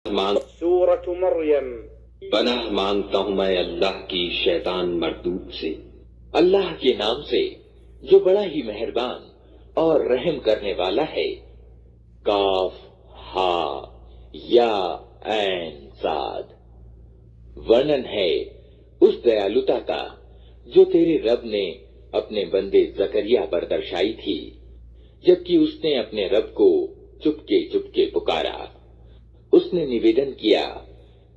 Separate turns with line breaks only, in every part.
سورۃ مریم۔
پناہ مانگتا ہوں میں اللہ کی شیطان مردود سے، اللہ کے نام سے جو بڑا ہی مہربان اور رحم کرنے والا ہے۔ کاف ہا یا عین صاد۔ ورنن ہے اس دیالوتا کا جو تیرے رب نے اپنے بندے زکریا پر درشائی تھی، جبکہ اس نے اپنے رب کو چپکے چپکے پکارا۔ اس نے نویدن کیا،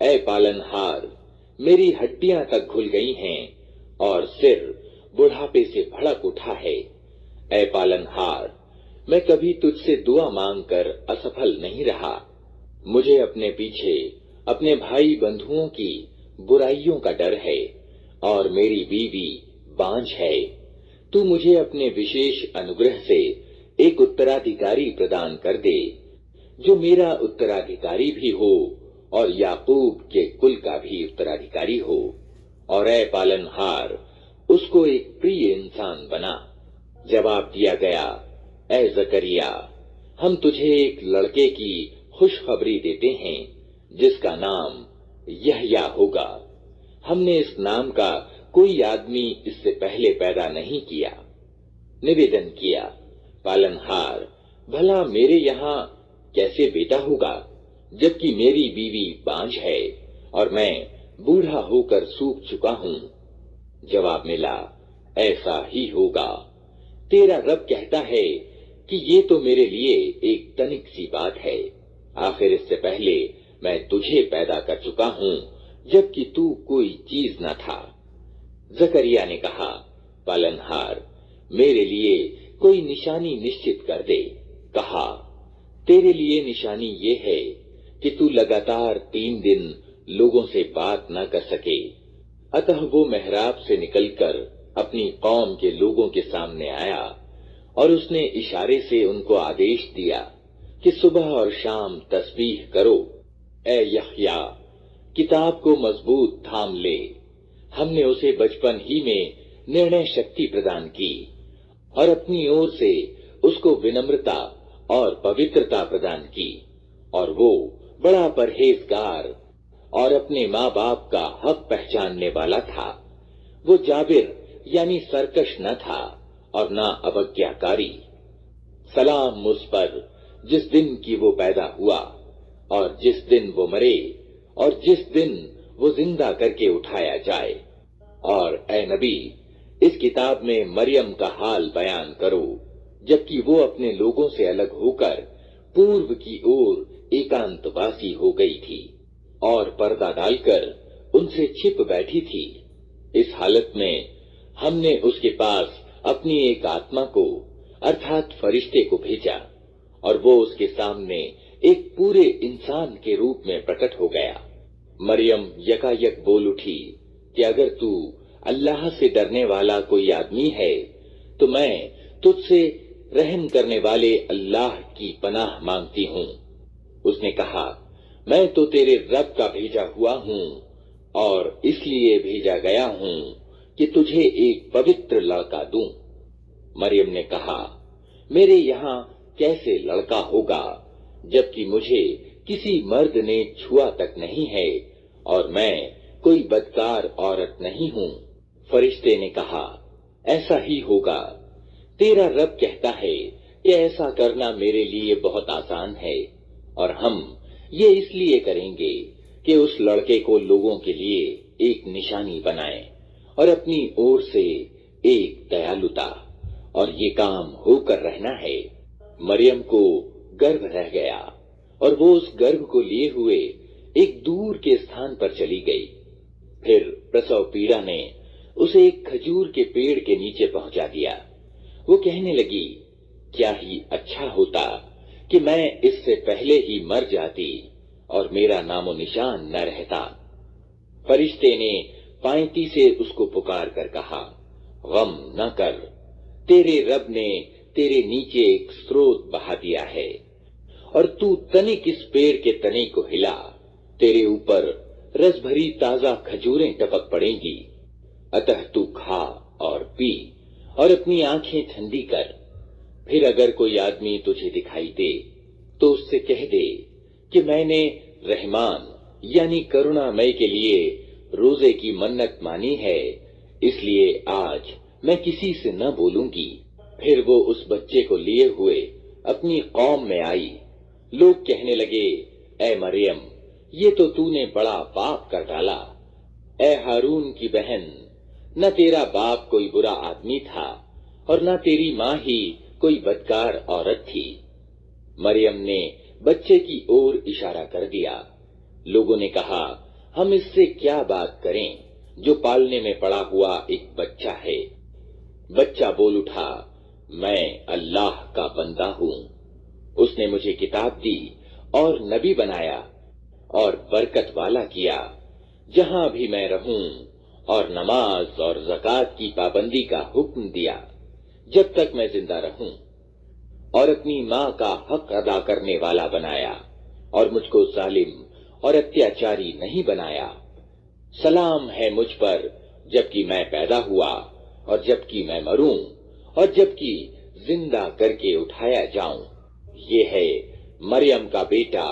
اے پالن ہار، میری ہڈیاں تک گھل گئی ہیں اور سر بڑھاپے سے بھڑک اٹھا ہے۔ اے پالن ہار، میں کبھی تجھ سے دعا مانگ کر اسفل نہیں رہا۔ مجھے اپنے پیچھے اپنے بھائی بندھوؤں کی برائیوں کا ڈر ہے اور میری بیوی بانجھ ہے۔ تو مجھے اپنے وشیش انگرہ سے ایک اترادھیکاری پردان کر دے جو میرا اترادھیکاری بھی ہو اور یعقوب کے کل کا بھی اترادھیکاری ہو، اور اے پالن ہار اس کو ایک پری انسان بنا۔ جواب دیا گیا، اے زکریا، ہم تجھے ایک لڑکے کی خوشخبری دیتے ہیں جس کا نام یحییٰ ہوگا۔ ہم نے اس نام کا کوئی آدمی اس سے پہلے پیدا نہیں کیا۔ نویدن کیا، پالن ہار، بھلا میرے یہاں کیسے بیٹا ہوگا جبکہ میری بیوی بانجھ ہے اور میں بوڑھا ہو کر سوکھ چکا ہوں؟ جواب ملا، ایسا ہی ہوگا۔ تیرا رب کہتا ہے کہ یہ تو میرے لیے ایک تنک سی بات ہے، آخر اس سے پہلے میں تجھے پیدا کر چکا ہوں جبکہ تو کوئی چیز نہ تھا۔ زکریا نے کہا، پالن ہار، میرے لیے کوئی نشانی نشچت کر دے۔ کہا، تیرے لیے نشانی یہ ہے کہ تو لگاتار 3 دن لوگوں سے بات نہ کر سکے۔ اتہ وہ محراب سے نکل کر اپنی قوم کے لوگوں کے سامنے آیا اور اس نے اشارے سے ان کو آدیش دیا کہ صبح اور شام تسبیح کرو۔ اے یحییٰ، کتاب کو مضبوط تھام لے، ہم نے اسے بچپن ہی میں نرنے شکتی پردان کی اور اپنی اور سے اس کو ونمرتا اور پوترتا پردان کی، اور وہ بڑا پرہیزگار اور اپنے ماں باپ کا حق پہچاننے والا تھا۔ وہ جابر یعنی سرکش نہ تھا اور نہ اوگیاکاری۔ سلام اس پر جس دن کی وہ پیدا ہوا اور جس دن وہ مرے اور جس دن وہ زندہ کر کے اٹھایا جائے۔ اور اے نبی، اس کتاب میں مریم کا حال بیان کرو جبکہ وہ اپنے لوگوں سے الگ ہو کر پورب کی اور ایکانت واسی ہو گئی تھی اور پردہ ڈال کر ان سے چھپ بیٹھی تھی۔ اس حالت میں ہم نے اس کے پاس اپنی ایک آتما کو ارتھات فرشتے کو بھیجا اور وہ اس کے سامنے ایک پورے انسان کے روپ میں پرکٹ ہو گیا۔ مریم یکایک بول اٹھی کہ اگر تو اللہ سے ڈرنے والا کوئی آدمی ہے تو میں تجھ سے رحم کرنے والے اللہ کی پناہ مانگتی ہوں۔ اس نے کہا، میں تو تیرے رب کا بھیجا ہوا ہوں اور اس لیے بھیجا گیا ہوں کہ تجھے ایک پوتر لڑکا دوں۔ مریم نے کہا، میرے یہاں کیسے لڑکا ہوگا جبکہ مجھے کسی مرد نے چھوا تک نہیں ہے اور میں کوئی بدکار عورت نہیں ہوں۔ فرشتے نے کہا، ایسا ہی ہوگا، تیرا رب کہتا ہے کہ ایسا کرنا میرے لیے بہت آسان ہے، اور ہم یہ اس لیے کریں گے کہ اس لڑکے کو لوگوں کے لیے ایک نشانی بنائیں اور اپنی اور سے ایک دیالوتا، اور یہ کام ہو کر رہنا ہے۔ مریم کو گربھ رہ گیا اور وہ اس گربھ کو لیے ہوئے ایک دور کے استھان پر چلی گئی۔ پھر پرسو پیڑا نے اسے ایک کھجور کے پیڑ کے نیچے پہنچا دیا۔ وہ کہنے لگی، کیا ہی اچھا ہوتا کہ میں اس سے پہلے ہی مر جاتی اور میرا نام و نشان نہ رہتا۔ فرشتے نے پائنتی سے اس کو پکار کر کہا، غم نہ کر، تیرے رب نے تیرے نیچے ایک سروت بہا دیا ہے، اور تو تنک اس پیڑ کے تنے کو ہلا، تیرے اوپر رس بھری تازہ کھجوریں ٹپک پڑیں گی۔ اتہ تو کھا اور پی اور اپنی آنکھیں ٹھنڈی کر۔ پھر اگر کوئی آدمی تجھے دکھائی دے تو اس سے کہہ دے کہ میں نے रहमान यानी करुणामय के लिए रोजे की मन्नत मानी है, इसलिए आज मैं किसी से न बोलूंगी। फिर वो उस बच्चे को लिए हुए अपनी कौम में आई। लोग कहने लगे, ऐ मरियम, ये तो तूने बड़ा पाप कर डाला। ऐ हारून की बहन, न तेरा बाप कोई बुरा आदमी था और न तेरी माँ ही कोई बदकार औरत थी। मरियम ने बच्चे की ओर इशारा कर दिया। लोगों ने कहा, हम इससे क्या बात करें जो पालने में पड़ा हुआ एक बच्चा है। बच्चा बोल उठा, मैं अल्लाह का बंदा हूँ। उसने मुझे किताब दी और नबी बनाया और बरकत वाला किया जहां भी मैं रहूं, और नमाज और ज़कात की पाबंदी का हुक्म दिया जब तक मैं जिंदा रहूं, और अपनी माँ का हक अदा करने वाला बनाया और मुझको जालिम और अत्याचारी नहीं बनाया। सलाम है मुझ पर जबकि मैं पैदा हुआ और जबकि मैं मरूं और जबकि जिंदा करके उठाया जाऊं। ये है मरियम का बेटा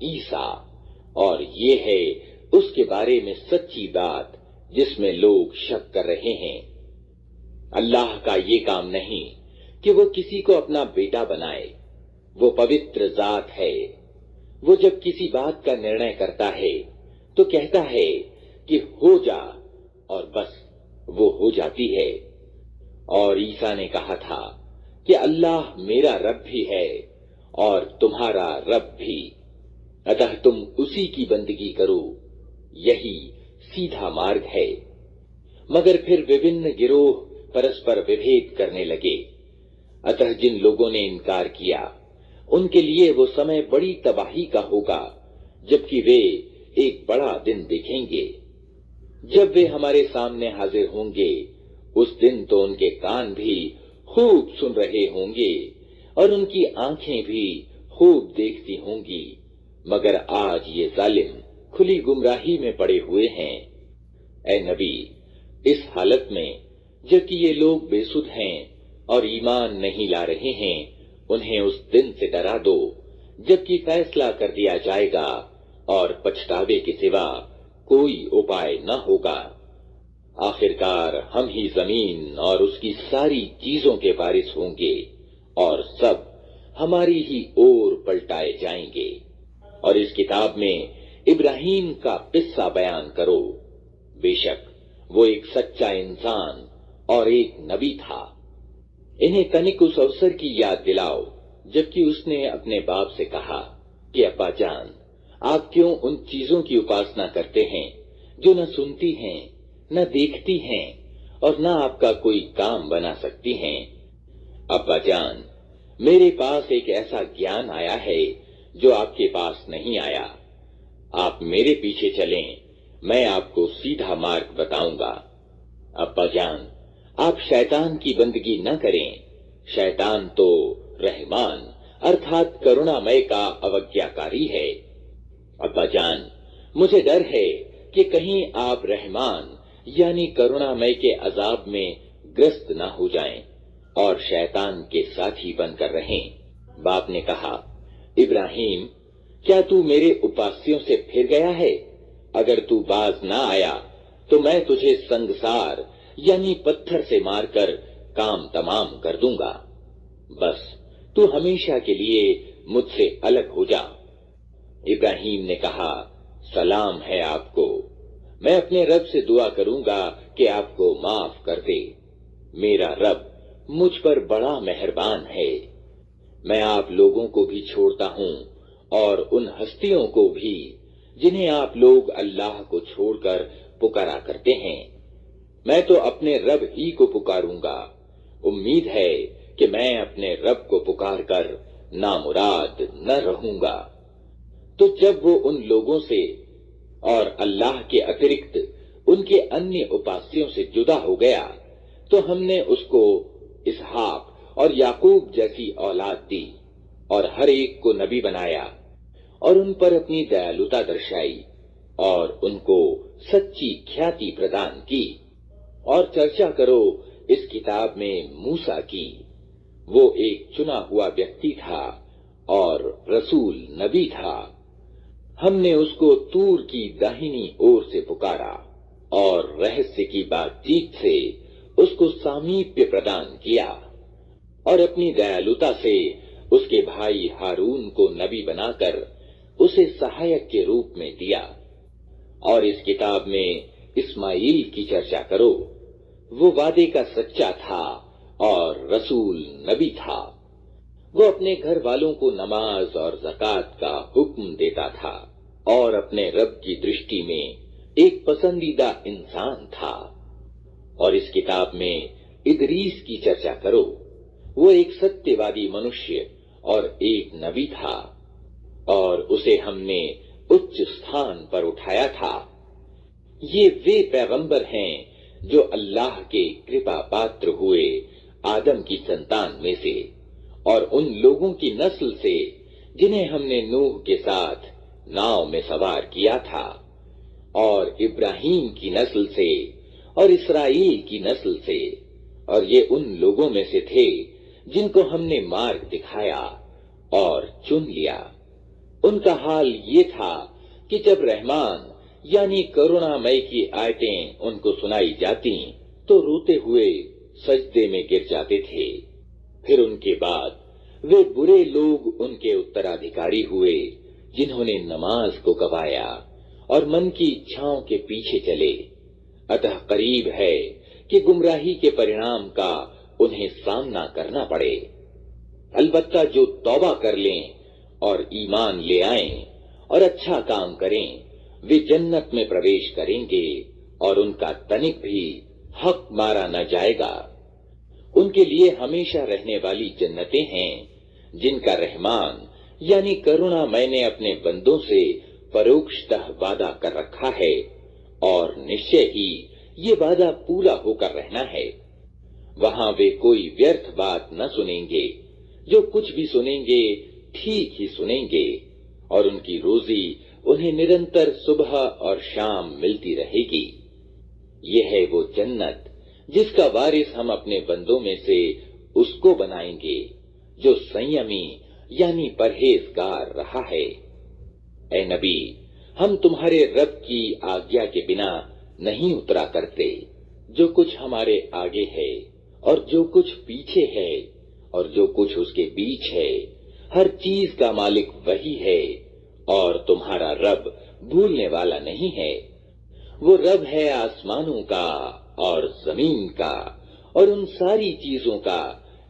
ईसा, और ये है उसके बारे में सच्ची बात जिसमें लोग शक कर रहे हैं। अल्लाह का ये काम नहीं कि वो किसी को अपना बेटा बनाए। वो पवित्र जात है। वो जब किसी बात का निर्णय करता है तो कहता है कि हो जा, और बस वो हो जाती है। और ईसा ने कहा था कि अल्लाह मेरा रब भी है और तुम्हारा रब भी, अतः तुम उसी की बंदगी करो, यही सीधा मार्ग है। मगर फिर विभिन्न गिरोह परस्पर विभेद करने लगे। अतः जिन लोगों ने इनकार किया उनके लिए वो समय बड़ी तबाही का होगा, जबकि वे एक बड़ा दिन देखेंगे। जब वे हमारे सामने हाजिर होंगे उस दिन तो उनके कान भी खूब सुन रहे होंगे और उनकी आंखें भी खूब देखती होंगी, मगर आज ये जालिम खुली गुमराही में पड़े हुए हैं। ऐ नबी, इस हालत में जबकि ये लोग बेसुध हैं और ईमान नहीं ला रहे हैं, उन्हें उस दिन से डरा दो जबकि फैसला कर दिया जाएगा और पछतावे के सिवा कोई उपाय न होगा। आखिरकार हम ही जमीन और उसकी सारी चीजों के वारिस होंगे और सब हमारी ही ओर पलटाए जाएंगे। और इस किताब में इब्राहीम का किस्सा बयान करो। बेशक वो एक सच्चा इंसान और एक नबी था। इन्हें तनिक उस अवसर की याद दिलाओ जबकि उसने अपने बाप से कहा कि अब्बा जान, आप क्यों उन चीजों की उपासना करते हैं जो न सुनती हैं, न देखती हैं और न आपका कोई काम बना सकती हैं। अब्बा जान, मेरे पास एक ऐसा ज्ञान आया है जो आपके पास नहीं आया। आप मेरे पीछे चलें, मैं आपको सीधा मार्ग बताऊंगा। अब्बा जान, आप शैतान की बंदगी न करें। शैतान तो रहमान अर्थात करुणामय का अवज्ञाकारी है। अब्बा जान, मुझे डर है कि कहीं आप रहमान यानी करुणामय के अजाब में ग्रस्त न हो जाएं और शैतान के साथी बनकर रहें। बाप ने कहा, इब्राहीम, क्या तू मेरे उपास्यों से फिर गया है? अगर तू बाज ना आया तो मैं तुझे संगसार यानी पत्थर से मारकर काम तमाम कर दूंगा। बस तू हमेशा के लिए मुझसे अलग हो जा। इब्राहीम ने कहा, सलाम है आपको। मैं अपने रब से दुआ करूंगा कि आपको माफ कर दे। मेरा रब मुझ पर बड़ा मेहरबान है। मैं आप लोगों को भी छोड़ता हूं और उन हस्तियों को भी जिन्हें आप लोग अल्लाह को छोड़कर पुकारा करते हैं। मैं तो अपने रब ही को पुकारूंगा। उम्मीद है कि मैं अपने रब को पुकार कर नामुराद न रहूंगा। तो जब वो उन लोगों से और अल्लाह के अतिरिक्त उनके अन्य उपास्यों से जुदा हो गया तो हमने उसको इसहाक और याकूब जैसी औलाद दी और हर एक को नबी बनाया और उन पर अपनी दयालुता दर्शाई और उनको सच्ची ख्याति प्रदान की। और चर्चा करो इस किताब में मूसा की। वो एक चुना हुआ व्यक्ति था और रसूल नबी था। हमने उसको तूर की दाहिनी ओर से पुकारा और रहस्य की बातचीत से उसको सामीप्य प्रदान किया और अपनी दयालुता से उसके भाई हारून को नबी बनाकर उसे सहायक के रूप में दिया। और इस किताब में इस्माइल की चर्चा करो, वो वादे का सच्चा था और रसूल नबी था। वो अपने घर वालों को नमाज और ज़कात का हुक्म देता था और अपने रब की दृष्टि में एक पसंदीदा इंसान था। और इस किताब में इदरीस की चर्चा करो, वो एक सत्यवादी मनुष्य और एक नबी था और उसे हमने उच्च स्थान पर उठाया था। ये वे पैगंबर हैं जो अल्लाह के कृपा पात्र हुए आदम की संतान में से और उन लोगों की नस्ल से जिन्हें हमने नूह के साथ नाव में सवार किया था, और इब्राहीम की नस्ल से और इसराइल की नस्ल से, और ये उन लोगों में से थे जिनको हमने मार्ग दिखाया और चुन लिया। उनका हाल ये था कि जब रहमान यानी करुणामय की आयतें उनको सुनाई जाती तो रोते हुए सजदे में गिर जाते थे। फिर उनके बाद वे बुरे लोग उनके उत्तराधिकारी हुए जिन्होंने नमाज को गवाया और मन की इच्छाओं के पीछे चले। अतः करीब है कि गुमराही के परिणाम का उन्हें सामना करना पड़े। अलबत्ता जो तौबा कर लें और ईमान ले आएं और अच्छा काम करें, वे जन्नत में प्रवेश करेंगे और उनका तनिक भी हक मारा न जाएगा। उनके लिए हमेशा रहने वाली जन्नतें हैं जिनका रहमान यानी करुणा मैंने अपने बंदों से परोक्षतः वादा कर रखा है और निश्चय ही ये वादा पूरा होकर रहना है। वहां वे कोई व्यर्थ बात न सुनेंगे, जो कुछ भी सुनेंगे ठीक ही सुनेंगे और उनकी रोजी उन्हें निरंतर सुबह और शाम मिलती रहेगी। ये है वो जन्नत जिसका वारिस हम अपने बंदों में से उसको बनाएंगे जो संयमी यानी परहेजगार रहा है। ऐ नबी, हम तुम्हारे रब की आज्ञा के बिना नहीं उतरा करते। जो कुछ हमारे आगे है और जो कुछ पीछे है और जो कुछ उसके बीच है, हर चीज का मालिक वही है और तुम्हारा रब भूलने वाला नहीं है। वो रब है आसमानों का और जमीन का और उन सारी चीजों का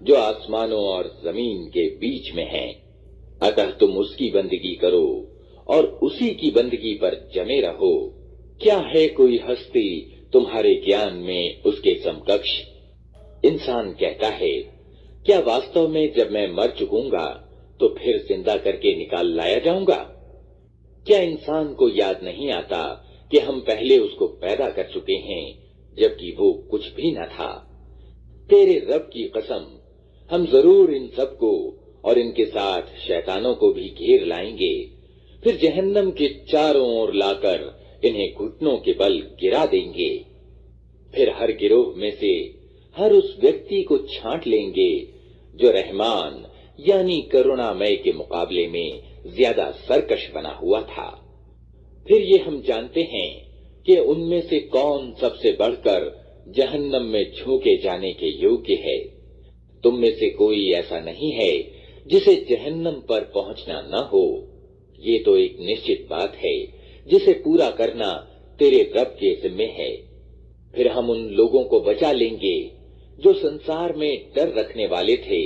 जो आसमानों और जमीन के बीच में है। अतः तुम उसकी बंदगी करो और उसी की बंदगी पर जमे रहो। क्या है कोई हस्ती तुम्हारे ज्ञान में उसके समकक्ष? इंसान कहता है, क्या वास्तव में जब मैं मर चुकूंगा तो फिर जिंदा करके निकाल लाया जाऊंगा? क्या इंसान को याद नहीं आता कि हम पहले उसको पैदा कर चुके हैं जबकि वो कुछ भी न था? तेरे रब की कसम, हम जरूर इन सबको और इनके साथ शैतानों को भी घेर लाएंगे, फिर जहन्नम के चारों ओर लाकर इन्हें घुटनों के बल गिरा देंगे। फिर हर गिरोह में से हर उस व्यक्ति को छांट लेंगे जो रहमान यानी करुणामय के मुकाबले में ज्यादा सरकश बना हुआ था। फिर ये हम जानते हैं कि उनमें से कौन सबसे बढ़कर जहन्नम में झोंके जाने के योग्य है। तुम में से कोई ऐसा नहीं है जिसे जहन्नम पर पहुंचना न हो। ये तो एक निश्चित बात है जिसे पूरा करना तेरे रब के जिम्मे है। फिर हम उन लोगों को बचा लेंगे जो संसार में डर रखने वाले थे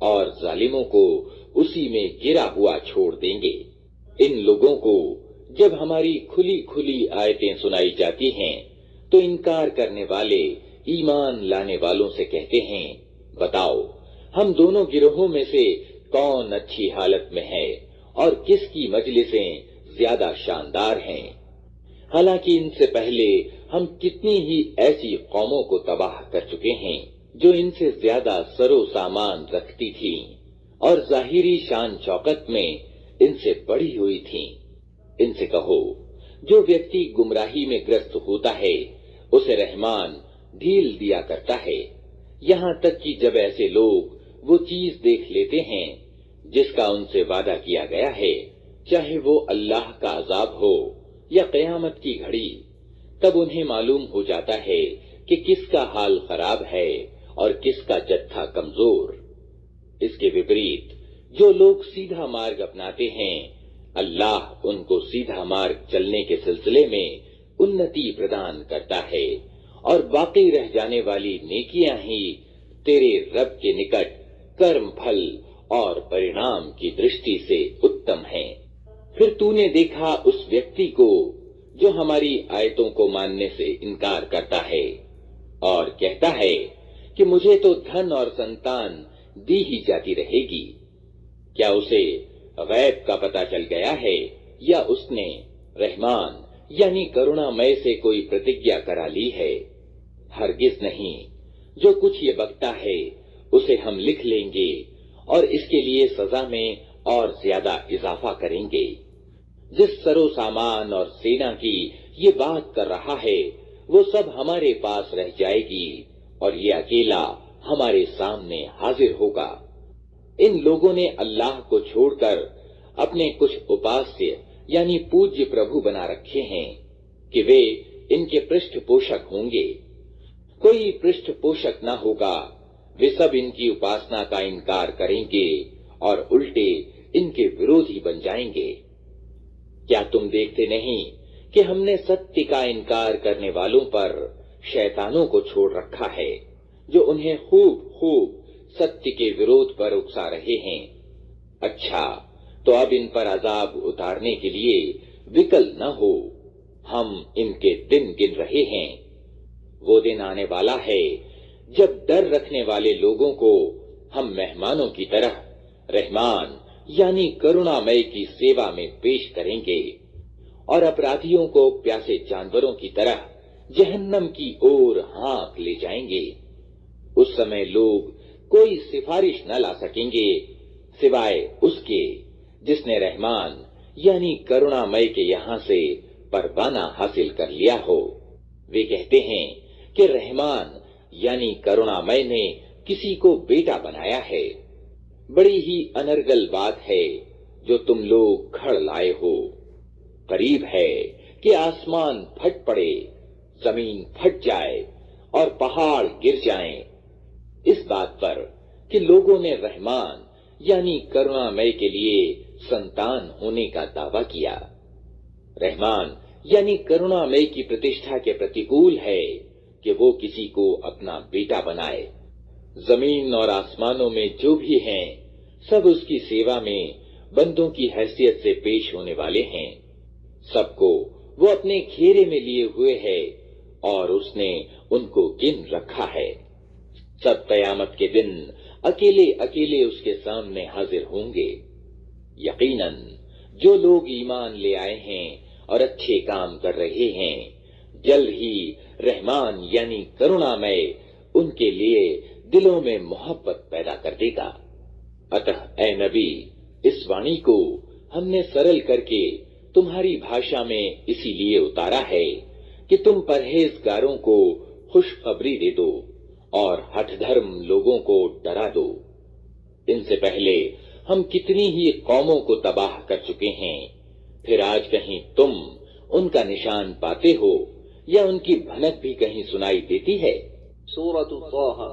और जालिमों को उसी में गिरा हुआ छोड़ देंगे। इन लोगों को जब हमारी खुली खुली आयतें सुनाई जाती हैं तो इनकार करने वाले ईमान लाने वालों से कहते हैं, बताओ हम दोनों गिरोहों में से कौन अच्छी हालत में है और किसकी मजलिसें ज्यादा शानदार हैं। हालांकि इनसे पहले हम कितनी ही ऐसी कौमों को तबाह कर चुके हैं जो इनसे ज्यादा सरो सामान रखती थीं और जाहिरी शान शौकत में इनसे बढ़ी हुई थीं। इनसे कहो, जो व्यक्ति गुमराही में ग्रस्त होता है उसे रहमान ढील दिया करता है, यहाँ तक कि जब ऐसे लोग वो चीज देख लेते हैं जिसका उनसे वादा किया गया है چاہے وہ اللہ کا عذاب ہو یا قیامت کی گھڑی، تب انہیں معلوم ہو جاتا ہے کہ کس کا حال خراب ہے اور کس کا جتھا کمزور۔ اس کے وپریت جو لوگ سیدھا مارگ اپناتے ہیں، اللہ ان کو سیدھا مارگ چلنے کے سلسلے میں انتی پردان کرتا ہے، اور باقی رہ جانے والی نیکیاں ہی تیرے رب کے نکٹ کرم پھل اور پرینام کی درشٹی سے اتم ہیں۔ پھر تو نے دیکھا اس ویکتی کو جو ہماری آیتوں کو ماننے سے انکار کرتا ہے اور کہتا ہے کہ مجھے تو دھن اور سنتان دی ہی جاتی رہے گی۔ کیا اسے غیب کا پتہ چل گیا ہے یا اس نے رحمان یعنی کرونا مئے سے کوئی پرتجھیا کرا لی ہے؟ ہرگز نہیں، جو کچھ یہ بکتا ہے اسے ہم لکھ لیں گے اور اس کے لیے سزا میں اور زیادہ اضافہ کریں گے۔ جس سرو سامان اور سینا کی یہ بات کر رہا ہے وہ سب ہمارے پاس رہ جائے گی اور یہ اکیلا ہمارے سامنے حاضر ہوگا۔ ان لوگوں نے اللہ کو چھوڑ کر اپنے کچھ اپاسیہ یعنی پوجیہ پربھو بنا رکھے ہیں کہ وہ ان کے پرشٹھ پوشک ہوں گے۔ کوئی پرشٹھ پوشک نہ ہوگا، وہ سب ان کی اپاسنا کا انکار کریں گے اور الٹے ان کے ورودھی بن جائیں گے۔ کیا تم دیکھتے نہیں کہ ہم نے ستیہ کا انکار کرنے والوں پر شیطانوں کو چھوڑ رکھا ہے جو انہیں خوب خوب ستیہ کے وروध پر اکسا رہے ہیں؟ اچھا، تو اب ان پر عذاب اتارنے کے لیے وکل نہ ہو، ہم ان کے دن گن رہے ہیں۔ وہ دن آنے والا ہے جب ڈر رکھنے والے لوگوں کو ہم مہمانوں کی طرح رحمان یعنی کرونا مئے کی سیوا میں پیش کریں گے اور اپرادھیوں کو پیاسے جانوروں کی طرح جہنم کی اور ہانک لے جائیں گے۔ اس سمے لوگ کوئی سفارش نہ لا سکیں گے سوائے اس کے جس نے رحمان یعنی کرونا مئے کے یہاں سے پروانہ حاصل کر لیا ہو۔ وہ کہتے ہیں کہ رحمان یعنی کرونا مئے نے کسی کو بیٹا بنایا ہے۔ بڑی ہی انرگل بات ہے جو تم لوگ گھڑ لائے ہو۔ قریب ہے کہ آسمان پھٹ پڑے، زمین پھٹ جائے اور پہاڑ گر جائیں، اس بات پر کہ لوگوں نے رحمان یعنی کرونا مئے کے لیے سنتان ہونے کا دعویٰ کیا۔ رحمان یعنی کرونا مئے کی پرتشٹھا کے پرتیکول ہے کہ وہ کسی کو اپنا بیٹا بنائے۔ زمین اور آسمانوں میں جو بھی ہیں سب اس کی سیوا میں بندوں کی حیثیت سے پیش ہونے والے ہیں۔ سب کو وہ اپنے گھیرے میں لیے ہوئے ہے اور اس نے ان کو گن رکھا ہے۔ سب قیامت کے دن اکیلے اکیلے اس کے سامنے حاضر ہوں گے۔ یقیناً جو لوگ ایمان لے آئے ہیں اور اچھے کام کر رہے ہیں، جلد ہی رحمان یعنی کرونا مئے ان کے لیے دلوں میں محبت پیدا کر دے گا۔ اتہ اے نبی، اس وانی کو ہم نے سرل کر کے تمہاری بھاشا میں اسی لیے اتارا ہے کہ تم پرہیزگاروں کو خوشخبری دے دو اور ہٹھ دھرم لوگوں کو ڈرا دو۔ ان سے پہلے ہم کتنی ہی قوموں کو تباہ کر چکے ہیں، پھر آج کہیں تم ان کا نشان پاتے ہو یا ان کی بھنک بھی کہیں سنائی دیتی ہے؟
سورۃ طٰہٰ